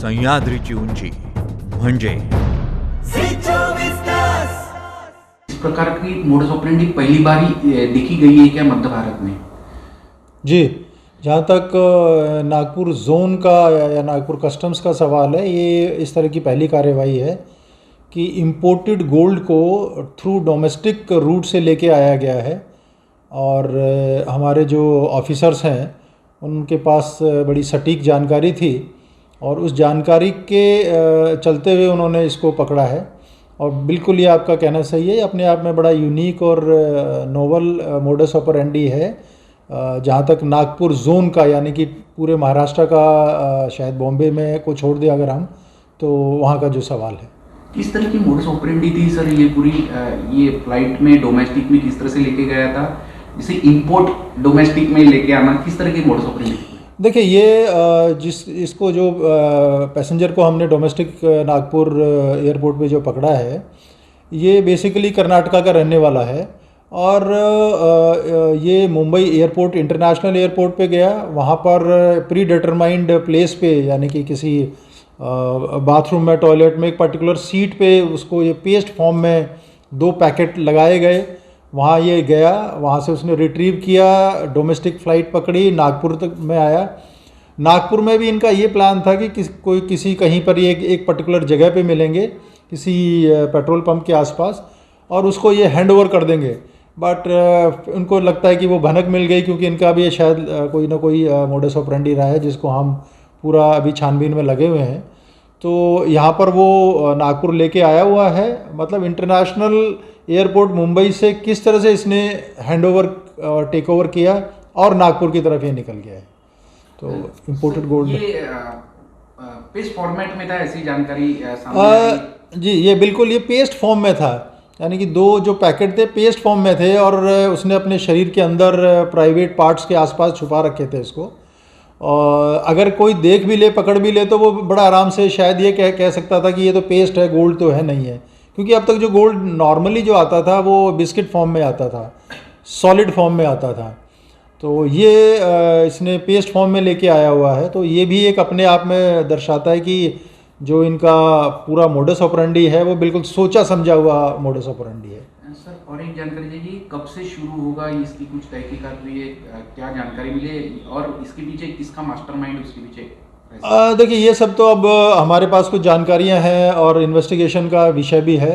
सह्याद्रीची उंची म्हणजे इस प्रकार की मोडस ऑपरेंडी पहली बार ही देखी गई है क्या मध्य भारत में? जी, जहाँ तक नागपुर जोन का या नागपुर कस्टम्स का सवाल है, ये इस तरह की पहली कार्यवाही है कि इम्पोर्टेड गोल्ड को थ्रू डोमेस्टिक रूट से लेके आया गया है। और हमारे जो ऑफिसर्स हैं उनके पास बड़ी सटीक जानकारी थी और उस जानकारी के चलते हुए उन्होंने इसको पकड़ा है। और बिल्कुल ये आपका कहना सही है, अपने आप में बड़ा यूनिक और नोवल मोडस ऑपरेंडी है। जहाँ तक नागपुर जोन का, यानी कि पूरे महाराष्ट्र का, शायद बॉम्बे में को छोड़ दिया अगर हम, तो वहाँ का जो सवाल है। किस तरह की मोडस ऑपरेंडी थी सर ये पूरी? ये फ्लाइट में डोमेस्टिक में किस तरह से लेके गया था, जैसे इंपोर्ट डोमेस्टिक में लेके आना, किस तरह की मोडस ऑपरेंडी थी? देखिए, ये इसको जो पैसेंजर को हमने डोमेस्टिक नागपुर एयरपोर्ट पे जो पकड़ा है, ये बेसिकली कर्नाटका का रहने वाला है। और ये मुंबई एयरपोर्ट, इंटरनेशनल एयरपोर्ट पे गया। वहाँ पर प्री डिटरमाइंड प्लेस पे, यानी कि किसी बाथरूम में, टॉयलेट में, एक पर्टिकुलर सीट पे उसको ये पेस्ट फॉर्म में 2 पैकेट लगाए गए। वहाँ ये गया, वहाँ से उसने रिट्रीव किया, डोमेस्टिक फ़्लाइट पकड़ी, नागपुर तक में आया। नागपुर में भी इनका ये प्लान था कि किसी कहीं पर ये एक पर्टिकुलर जगह पे मिलेंगे, किसी पेट्रोल पंप के आसपास, और उसको ये हैंड ओवर कर देंगे। बट उनको लगता है कि वो भनक मिल गई, क्योंकि इनका भी शायद कोई ना कोई मोडस ऑपरेंडी रहा है जिसको हम पूरा अभी छानबीन में लगे हुए हैं। तो यहाँ पर वो नागपुर लेके आया हुआ है। मतलब इंटरनेशनल एयरपोर्ट मुंबई से किस तरह से इसने हैंड ओवर, टेक ओवर किया और नागपुर की तरफ ये निकल गया है। तो इम्पोर्टेड गोल्ड ये पेस्ट फॉर्मेट में था, ऐसी जानकारी सामने जी, ये बिल्कुल ये पेस्ट फॉर्म में था। यानी कि 2 जो पैकेट थे पेस्ट फॉर्म में थे, और उसने अपने शरीर के अंदर प्राइवेट पार्ट्स के आसपास छुपा रखे थे इसको। और अगर कोई देख भी ले, पकड़ भी ले, तो वो बड़ा आराम से शायद ये कह सकता था कि ये तो पेस्ट है, गोल्ड तो है नहीं है। क्योंकि अब तक जो गोल्ड नॉर्मली जो आता था वो बिस्किट फॉर्म में आता था, सॉलिड फॉर्म में आता था। तो ये इसने पेस्ट फॉर्म में लेके आया हुआ है। तो ये भी एक अपने आप में दर्शाता है कि जो इनका पूरा मोडस ऑपरेंडी है वो बिल्कुल सोचा समझा हुआ मोडस ऑपरेंडी है। सर, और एक जानकारी चाहिए, कब से शुरू होगा इसकी कुछ तहकीकात हुई है, क्या जानकारी मिले, और इसके पीछे किसका मास्टरमाइंड उसके पीछे? देखिए, ये सब तो अब हमारे पास कुछ जानकारियां हैं और इन्वेस्टिगेशन का विषय भी है।